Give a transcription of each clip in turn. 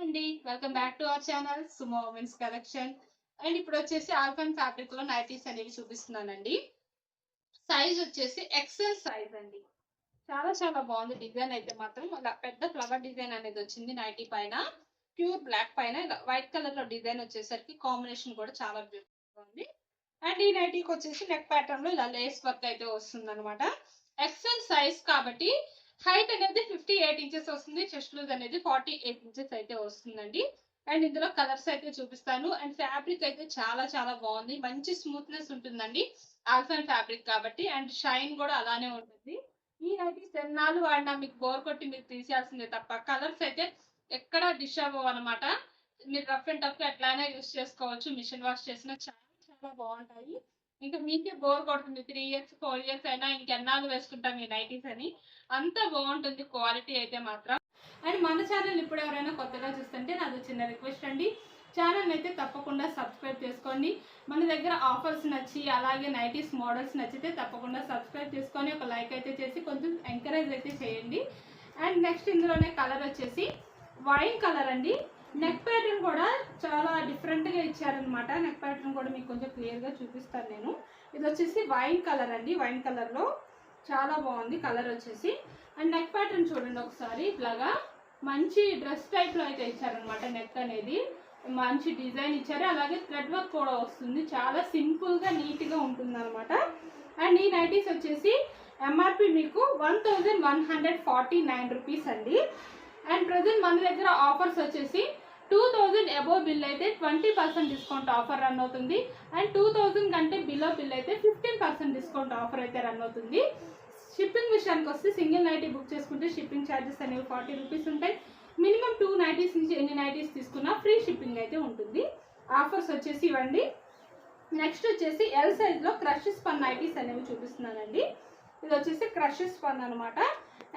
అండి welcome back to our channel Sumo women's collection. And ఇప్పుడు వచ్చేసి ఆల్ఫన్ ఫ్యాబ్రిక్ లో నైటీస్ అనేవి చూపిస్తున్నానండి. సైజ్ వచ్చేసి ఎక్సెల్ సైజ్ అండి. చాలా చాలా బాగుంది. డిజైన్ అయితే మాత్రం అలా పెద్ద ఫ్లవర్ డిజైన్ అనేది వచ్చింది నైటీ పైన. ప్యూర్ బ్లాక్ పైన ఇలా వైట్ కలర్ లో డిజైన్ వచ్చేసరికి కాంబినేషన్ కూడా చాలా బ్యూటిఫుల్ ఉంది. అండ్ ఈ నైటీకి వచ్చేసి నెక్ ప్యాటర్న్ లో ఇలా లేస్ వర్క్ అయితే వస్తుంది అనమాట. ఎక్సెల్ సైజ్ కాబట్టి హైట్ అనేది 58 ఇంచెస్ వస్తుంది. చెస్ట్ లూజ్ అనేది 48 ఇంచెస్ అయితే వస్తుందండి. అండ్ ఇందులో కలర్స్ అయితే చూపిస్తాను. అండ్ ఫ్యాబ్రిక్ అయితే చాలా చాలా బాగుంది. మంచి స్మూత్నెస్ ఉంటుందండి ఆల్ఫన్ ఫ్యాబ్రిక్ కాబట్టి. అండ్ షైన్ కూడా అలానే ఉంటుంది. ఈ నైటీస్ ఎన్నాళ్ళు వాడినా మీకు బోర్ కొట్టి మీరు తీసేయాల్సిందే తప్ప కలర్స్ అయితే ఎక్కడ డిష్ అవ్వవు అనమాట. మీరు రఫ్ అండ్ టఫ్ ఎట్లానే యూస్ చేసుకోవచ్చు. మిషన్ వాష్ చేసినా చాలా చాలా బాగుంటాయి. ఇంకా మీకే బోర్ కొడుతుంది. 3 ఇయర్స్ 4 ఇయర్స్ అయినా ఇంకెన్నాళ్ళు వేసుకుంటాం ఈ నైటీస్ అని. అంత బాగుంటుంది క్వాలిటీ అయితే మాత్రం. అండ్ మన ఛానల్ ఇప్పుడు ఎవరైనా కొత్తగా చూస్తుంటే నాది చిన్న రిక్వెస్ట్ అండి, ఛానల్ అయితే తప్పకుండా సబ్స్క్రైబ్ చేసుకోండి. మన దగ్గర ఆఫర్స్ నచ్చి అలాగే నైటీస్ మోడల్స్ నచ్చితే తప్పకుండా సబ్స్క్రైబ్ చేసుకొని ఒక లైక్ అయితే చేసి కొంచెం ఎంకరేజ్ అయితే చేయండి. అండ్ నెక్స్ట్ ఇందులోనే కలర్ వచ్చేసి వైన్ కలర్ అండి. నెక్ ప్యాటర్న్ కూడా చాలా డిఫరెంట్గా ఇచ్చారనమాట. నెక్ ప్యాటర్న్ కూడా మీకు కొంచెం క్లియర్గా చూపిస్తాను నేను. ఇది వచ్చేసి వైన్ కలర్ అండి. వైన్ కలర్లో చాలా బాగుంది కలర్ వచ్చేసి. అండ్ నెక్ ప్యాటర్న్ చూడండి ఒకసారి. ఇట్లాగా మంచి డ్రెస్ టైప్లో అయితే ఇచ్చారనమాట. నెక్ అనేది మంచి డిజైన్ ఇచ్చారు. అలాగే థ్రెడ్ వర్క్ కూడా వస్తుంది. చాలా సింపుల్గా నీట్గా ఉంటుంది అనమాట. అండ్ ఈ నైటీస్ వచ్చేసి ఎంఆర్పి మీకు 1149 రూపీస్ అండి. అండ్ ప్రజెంట్ మన దగ్గర ఆఫర్స్ వచ్చేసి 2000 అబోవ్ బిల్ అయితే 20% డిస్కౌంట్ ఆఫర్ రన్ అవుతుంది. అండ్ 2000 కంటే బిలో బిల్ అయితే 15% డిస్కౌంట్ ఆఫర్ అయితే రన్ అవుతుంది. షిప్పింగ్ విషయానికి వస్తే సింగిల్ నైటీ బుక్ చేసుకుంటే షిప్పింగ్ ఛార్జెస్ అనేవి 40 రూపీస్ ఉంటాయి. మినిమం 2 నైటీస్ నుంచి ఎన్ని నైటీస్ తీసుకున్నా ఫ్రీ షిప్పింగ్ అయితే ఉంటుంది. ఆఫర్స్ వచ్చేసి ఇవ్వండి. నెక్స్ట్ వచ్చేసి ఎల్ సైజ్లో క్రష్ స్పన్ నైటీస్ అనేవి చూపిస్తున్నానండి. ఇది వచ్చేసి క్రష్ స్పన్ అనమాట.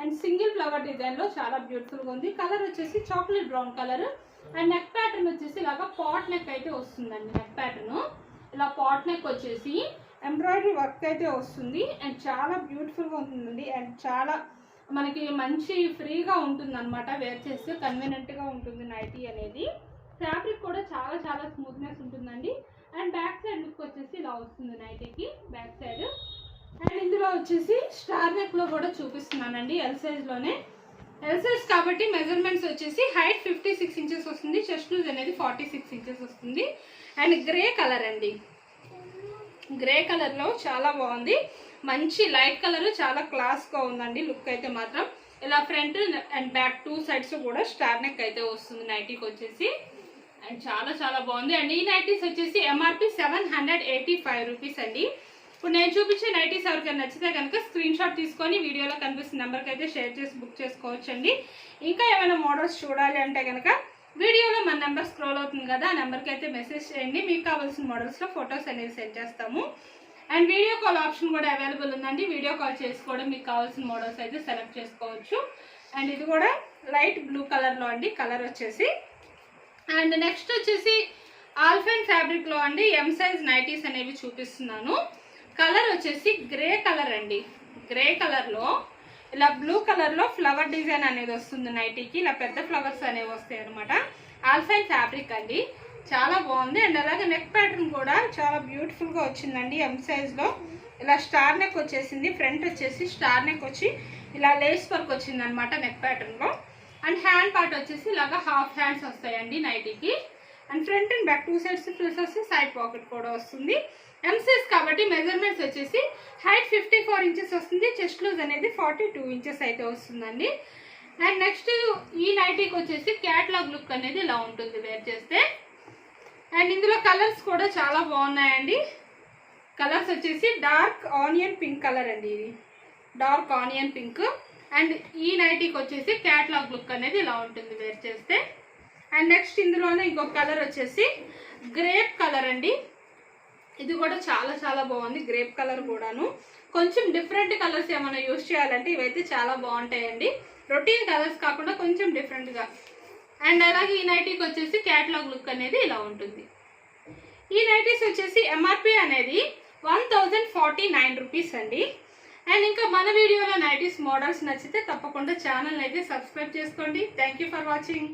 అండ్ సింగిల్ ఫ్లవర్ డిజైన్లో చాలా బ్యూటిఫుల్గా ఉంది. కలర్ వచ్చేసి chocolate brown colour. And neck pattern వచ్చేసి ఇలాగా పాట్ నెక్ అయితే వస్తుందండి. నెక్ ప్యాటర్న్ ఇలా పాట్ నెక్ వచ్చేసి ఎంబ్రాయిడరీ వర్క్ అయితే వస్తుంది. అండ్ చాలా బ్యూటిఫుల్గా ఉంటుందండి. అండ్ చాలా మనకి మంచి ఫ్రీగా ఉంటుంది అనమాట. వేర్ చేస్తే కన్వీనియంట్గా ఉంటుంది నైటీ అనేది. ఫ్యాబ్రిక్ కూడా చాలా చాలా స్మూత్నెస్ ఉంటుందండి. అండ్ బ్యాక్ సైడ్ లుక్ వచ్చేసి ఇలా వస్తుంది నైటీకి బ్యాక్ సైడ్. అండ్ ఇందులో వచ్చేసి స్టార్ నెక్లో కూడా చూపిస్తున్నానండి. ఎల్ సైజ్లోనే. ఎల్ సైజ్ కాబట్టి మెజర్మెంట్స్ వచ్చేసి హైట్ 56 ఇంచెస్ వస్తుంది. చెస్ట్ లూజ్ అనేది 46 ఇంచెస్ వస్తుంది. అండ్ గ్రే కలర్ అండి. గ్రే కలర్లో చాలా బాగుంది. మంచి లైట్ కలర్, చాలా క్లాస్గా ఉందండి లుక్ అయితే మాత్రం. ఇలా ఫ్రంట్ అండ్ బ్యాక్ 2 సైడ్స్ కూడా స్టార్ నెక్ అయితే వస్తుంది నైటీకి వచ్చేసి. అండ్ చాలా చాలా బాగుంది. అండ్ ఈ నైటీస్ వచ్చేసి ఎంఆర్పి 785 రూపీస్ అండి. ఇప్పుడు నేను చూపించే నైటీస్ ఎవరికైనా నచ్చితే కనుక స్క్రీన్ షాట్ తీసుకొని వీడియోలో కనిపిస్తున్న నెంబర్కి అయితే షేర్ చేసి బుక్ చేసుకోవచ్చండి. ఇంకా ఏమైనా మోడల్స్ చూడాలి అంటే కనుక వీడియోలో మన నెంబర్ స్క్రోల్ అవుతుంది కదా, ఆ నెంబర్కి అయితే మెసేజ్ చేయండి. మీకు కావాల్సిన మోడల్స్లో ఫొటోస్ అనేవి సెండ్ చేస్తాము. అండ్ వీడియో కాల్ ఆప్షన్ కూడా అవైలబుల్ ఉందండి. వీడియో కాల్ చేసుకోవడం మీకు కావాల్సిన మోడల్స్ అయితే సెలెక్ట్ చేసుకోవచ్చు. అండ్ ఇది కూడా లైట్ బ్లూ కలర్లో అండి కలర్ వచ్చేసి. అండ్ నెక్స్ట్ వచ్చేసి ఆల్ఫైన్ ఫ్యాబ్రిక్లో అండి ఎం సైజ్ నైటీస్ అనేవి చూపిస్తున్నాను. కలర్ వచ్చేసి గ్రే కలర్ అండి. గ్రే కలర్లో ఇలా బ్లూ కలర్లో ఫ్లవర్ డిజైన్ అనేది వస్తుంది నైటీకి. ఇలా పెద్ద ఫ్లవర్స్ అనేవి వస్తాయి అనమాట. ఆల్ఫైన్ ఫ్యాబ్రిక్ అండి. చాలా బాగుంది. అండ్ అలాగే నెక్ ప్యాటర్న్ కూడా చాలా బ్యూటిఫుల్గా వచ్చిందండి. ఎం సైజ్లో ఇలా స్టార్ నెక్ వచ్చేసింది. ఫ్రంట్ వచ్చేసి స్టార్ నెక్ వచ్చి ఇలా లేస్ వర్క్ వచ్చింది అనమాట నెక్ ప్యాటర్న్లో. అండ్ హ్యాండ్ పార్ట్ వచ్చేసి ఇలాగా హాఫ్ హ్యాండ్స్ వస్తాయండి నైటీకి. And front and back 2 sides plus వస్తే సైడ్ పాకెట్ కూడా వస్తుంది. ఎం సైజ్ కాబట్టి మెజర్మెంట్స్ వచ్చేసి హైట్ 54 ఇంచెస్ వస్తుంది. చెస్ట్ లూజ్ అనేది 42 ఇంచెస్ అయితే వస్తుందండి. అండ్ నెక్స్ట్ ఈ నైటీకి వచ్చేసి క్యాట్లాగ్ లుక్ అనేది ఇలా ఉంటుంది వేర్ చేస్తే. అండ్ ఇందులో కలర్స్ కూడా చాలా బాగున్నాయండి. కలర్స్ వచ్చేసి డార్క్ ఆనియన్ పింక్ కలర్ అండి. ఇది డార్క్ ఆనియన్ పింక్. అండ్ ఈ నైటీకి వచ్చేసి క్యాట్లాగ్ లుక్ అనేది ఇలా ఉంటుంది వేర్ చేస్తే. అండ్ నెక్స్ట్ ఇందులోనే ఇంకొక కలర్ వచ్చేసి గ్రేప్ కలర్ అండి. ఇది కూడా చాలా చాలా బాగుంది. గ్రేప్ కలర్ కూడాను కొంచెం డిఫరెంట్ కలర్స్ ఏమైనా యూజ్ చేయాలంటే ఇవైతే చాలా బాగుంటాయండి. రొటీన్ కలర్స్ కాకుండా కొంచెం డిఫరెంట్గా. అండ్ అలాగే ఈ నైటీకి వచ్చేసి క్యాటలాగ్ లుక్ అనేది ఇలా ఉంటుంది. ఈ నైటీస్ వచ్చేసి ఎంఆర్పి అనేది 1049 రూపీస్ అండి. అండ్ ఇంకా మన వీడియోలో నైటీస్ మోడల్స్ నచ్చితే తప్పకుండా ఛానల్ అయితే సబ్స్క్రైబ్ చేసుకోండి. Thank you for watching.